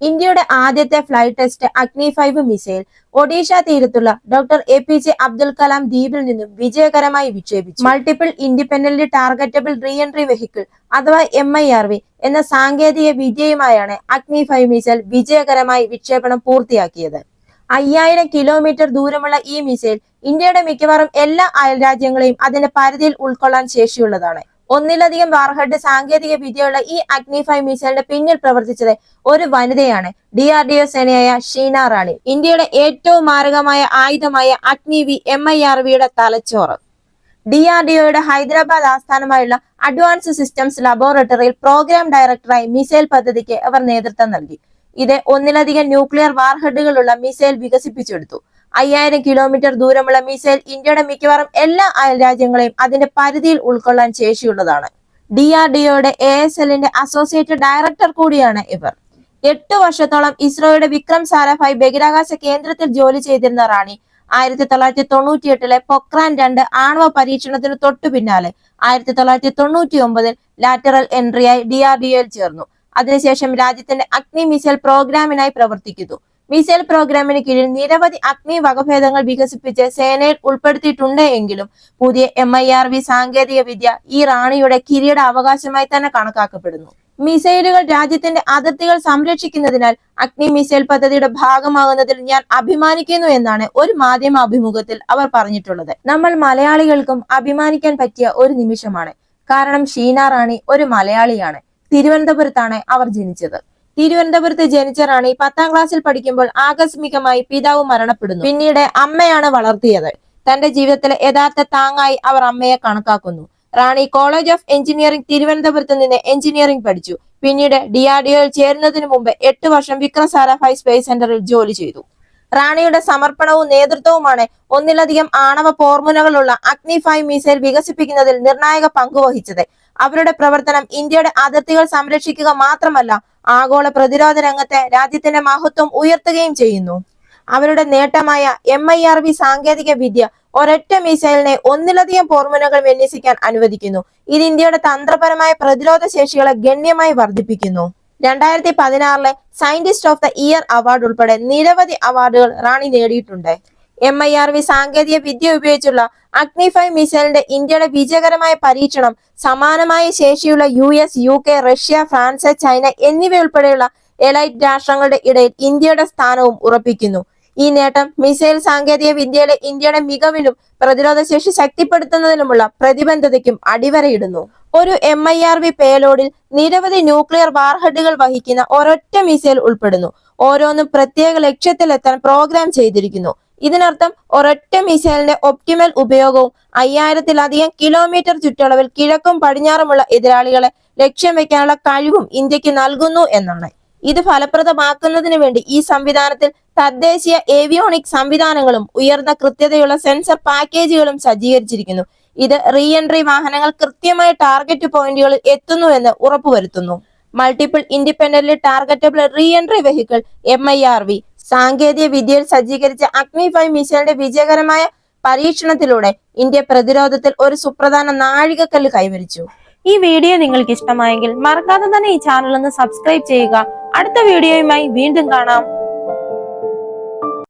ഇന്ത്യയുടെ ആദ്യത്തെ flight test അഗ്നി 5 മിസൈൽ ഒഡീഷ തീരത്തുള്ള ഡോക്ടർ APJ അബ്ദുൽ കലാം ദ്വീപിൽ നിന്നും വിജയകരമായി വിക്ഷേപിച്ചു. Multiple independent targetable re entry vehicle അഥവാ MIRV എന്ന സാങ്കേതിക വിദ്യയുമായാണ് അഗ്നി 5 മിസൈൽ വിജയകരമായി വിക്ഷേപണം പൂർത്തിയാക്കിയത്. 5000 കിലോമീറ്റർ ദൂരമുള്ള ഈ മിസൈൽ ഇന്ത്യയുടെ മിക്കവാറും എല്ലാ അയൽരാജ്യങ്ങളെയും അതിന്റെ പരിധിയിൽ ഉൾക്കൊള്ളാൻ ശേഷിയുള്ളതാണ്. ഒന്നിലധികം വാർഹെഡ് സാങ്കേതിക വിദ്യയുള്ള ഈ അഗ്നി 5 മിസൈലിന്റെ പിന്നിൽ പ്രവർത്തിച്ചത് ഒരു വനിതയാണ്, DRDO സേനയായ ഷീന റാണി. ഇന്ത്യയുടെ ഏറ്റവും മാരകമായ ആയുധമായ അഗ്നി V MIRVയുടെ തലച്ചോറ്. DRDOയുടെ ഹൈദരാബാദ് ആസ്ഥാനമായുള്ള അഡ്വാൻസ് സിസ്റ്റംസ് ലബോറട്ടറിയിൽ പ്രോഗ്രാം ഡയറക്ടറായി മിസൈൽ പദ്ധതിക്ക് അവർ നേതൃത്വം നൽകി. ഇത് ഒന്നിലധികം ന്യൂക്ലിയർ വാർഹെഡുകളുള്ള മിസൈൽ വികസിപ്പിച്ചെടുത്തു. 5000 കിലോമീറ്റർ ദൂരമുള്ള മിസൈൽ ഇന്ത്യയുടെ മിക്കവാറും എല്ലാ അയൽരാജ്യങ്ങളെയും അതിന്റെ പരിധിയിൽ ഉൾക്കൊള്ളാൻ ശേഷിയുള്ളതാണ്. DRDOയുടെ ASLന്റെ അസോസിയേറ്റ് ഡയറക്ടർ കൂടിയാണ് ഇവർ. 8 വർഷത്തോളം ഇസ്രോയുടെ വിക്രം സാരാഭായ് ബഹിരാകാശ കേന്ദ്രത്തിൽ ജോലി ചെയ്തിരുന്ന റാണി 1998 പൊക്രാൻ 2 ആണവ പരീക്ഷണത്തിന് തൊട്ടു പിന്നാലെ 1999 ലാറ്ററൽ എൻട്രിയായി DRDOയിൽ ചേർന്നു. അതിനുശേഷം രാജ്യത്തിന്റെ അഗ്നി മിസൈൽ പ്രോഗ്രാമിനായി പ്രവർത്തിക്കുന്നു. മിസൈൽ പ്രോഗ്രാമിന് കീഴിൽ നിരവധി അഗ്നി വകഭേദങ്ങൾ വികസിപ്പിച്ച് സേനയിൽ ഉൾപ്പെടുത്തിയിട്ടുണ്ട് എങ്കിലും പുതിയ MIRV സാങ്കേതിക വിദ്യ ഈ റാണിയുടെ കിരീട അവകാശമായി തന്നെ കണക്കാക്കപ്പെടുന്നു. മിസൈലുകൾ രാജ്യത്തിന്റെ അതിർത്തികൾ സംരക്ഷിക്കുന്നതിനാൽ അഗ്നി മിസൈൽ പദ്ധതിയുടെ ഭാഗമാകുന്നതിൽ ഞാൻ അഭിമാനിക്കുന്നു എന്നാണ് ഒരു മാധ്യമ അഭിമുഖത്തിൽ അവർ പറഞ്ഞിട്ടുള്ളത്. നമ്മൾ മലയാളികൾക്കും അഭിമാനിക്കാൻ പറ്റിയ ഒരു നിമിഷമാണ്. കാരണം ഷീന റാണി ഒരു മലയാളിയാണ്. തിരുവനന്തപുരത്താണ് അവർ ജനിച്ചത്. തിരുവനന്തപുരത്ത് ജനിച്ച റാണി 10ാം ക്ലാസ്സിൽ പഠിക്കുമ്പോൾ ആകസ്മികമായി പിതാവ് മരണപ്പെടുന്നു. പിന്നീട് അമ്മയാണ് വളർത്തിയത്. തന്റെ ജീവിതത്തിലെ യഥാർത്ഥ താങ്ങായി അവർ അമ്മയെ കണക്കാക്കുന്നു. റാണി കോളേജ് ഓഫ് എഞ്ചിനീയറിംഗ് തിരുവനന്തപുരത്ത് നിന്ന് എഞ്ചിനീയറിംഗ് പഠിച്ചു. പിന്നീട് DRDOയിൽ ചേരുന്നതിന് മുമ്പ് 8 വർഷം വിക്രം സാരാഭായ് സ്പേസ് സെന്ററിൽ ജോലി ചെയ്തു. റാണിയുടെ സമർപ്പണവും നേതൃത്വവുമാണ് ഒന്നിലധികം ആണവ പോർമുനകളുള്ള അഗ്നി 5 മിസൈൽ വികസിപ്പിക്കുന്നതിൽ നിർണായക പങ്കുവഹിച്ചത്. അവരുടെ പ്രവർത്തനം ഇന്ത്യയുടെ അതിർത്തികൾ സംരക്ഷിക്കുക മാത്രമല്ല, ആഗോള പ്രതിരോധ രംഗത്തെ രാജ്യത്തിന്റെ മഹത്വം ഉയർത്തുകയും ചെയ്യുന്നു. അവരുടെ നേട്ടമായ MIRV സാങ്കേതിക വിദ്യ ഒരൊറ്റ മിസൈലിനെ ഒന്നിലധികം പോർമുനകൾ വിന്യസിക്കാൻ അനുവദിക്കുന്നു. ഇത് ഇന്ത്യയുടെ തന്ത്രപരമായ പ്രതിരോധ ശേഷികളെ ഗണ്യമായി വർദ്ധിപ്പിക്കുന്നു. 2016 scientist of the year award ഉൾപ്പെടെ നിരവധി അവാർഡുകൾ റാണി നേടിയിട്ടുണ്ട്. MIRV സാങ്കേതിക വിദ്യ ഉപയോഗിച്ചുള്ള അഗ്നി 5 മിസൈലിന്റെ ഇന്ത്യയുടെ വിജയകരമായ പരീക്ഷണം സമാനമായ ശേഷിയുള്ള US, UK, Russia, France, China എന്നിവയുൾപ്പെടെയുള്ള എലൈറ്റ് രാഷ്ട്രങ്ങളുടെ ഇടയിൽ ഇന്ത്യയുടെ സ്ഥാനവും ഉറപ്പിക്കുന്നു. ഈ നേട്ടം മിസൈൽ സാങ്കേതിക വിദ്യയിലെ ഇന്ത്യയുടെ മികവിനും പ്രതിരോധ ശേഷി ശക്തിപ്പെടുത്തുന്നതിനുമുള്ള പ്രതിബദ്ധതയ്ക്കും അടിവരയിടുന്നു. ഒരു MIRV പേലോഡിൽ നിരവധി ന്യൂക്ലിയർ വാർഹെഡുകൾ വഹിക്കുന്ന ഒരൊറ്റ മിസൈൽ ഉൾപ്പെടുന്നു. ഓരോന്നും പ്രത്യേക ലക്ഷ്യത്തിലെത്താൻ പ്രോഗ്രാം ചെയ്തിരിക്കുന്നു. ഇതിനർത്ഥം ഒരൊറ്റ മിസൈലിന്റെ ഒപ്റ്റിമൽ ഉപയോഗവും 5000-ലധികം കിലോമീറ്റർ ചുറ്റളവിൽ കിഴക്കും പടിഞ്ഞാറുമുള്ള എതിരാളികളെ ലക്ഷ്യം വെക്കാനുള്ള കഴിവും ഇന്ത്യക്ക് നൽകുന്നു എന്നാണ്. ഇത് ഫലപ്രദമാക്കുന്നതിന് വേണ്ടി ഈ സംവിധാനത്തിൽ തദ്ദേശീയ ഏവിയോണിക് സംവിധാനങ്ങളും ഉയർന്ന കൃത്യതയുള്ള സെൻസർ പാക്കേജുകളും സജ്ജീകരിച്ചിരിക്കുന്നു. ഇത് റീ എൻട്രി വാഹനങ്ങൾ കൃത്യമായ ടാർഗറ്റ് പോയിന്റുകളിൽ എത്തുന്നുവെന്ന് ഉറപ്പുവരുത്തുന്നു. Multiple independent targetable re entry vehicle MIRV സാങ്കേതിക വിദ്യയിൽ സജ്ജീകരിച്ച അഗ്നി 5 മിസൈലിന്റെ വിജയകരമായ പരീക്ഷണത്തിലൂടെ ഇന്ത്യ പ്രതിരോധത്തിൽ ഒരു സുപ്രധാന നാഴികക്കല്ല് കൈവരിച്ചു. ഈ വീഡിയോ നിങ്ങൾക്ക് ഇഷ്ടമായെങ്കിൽ മറക്കാതെ തന്നെ ഈ ചാനൽ ഒന്ന് സബ്സ്ക്രൈബ് ചെയ്യുക. അടുത്ത വീഡിയോയുമായി വീണ്ടും കാണാം.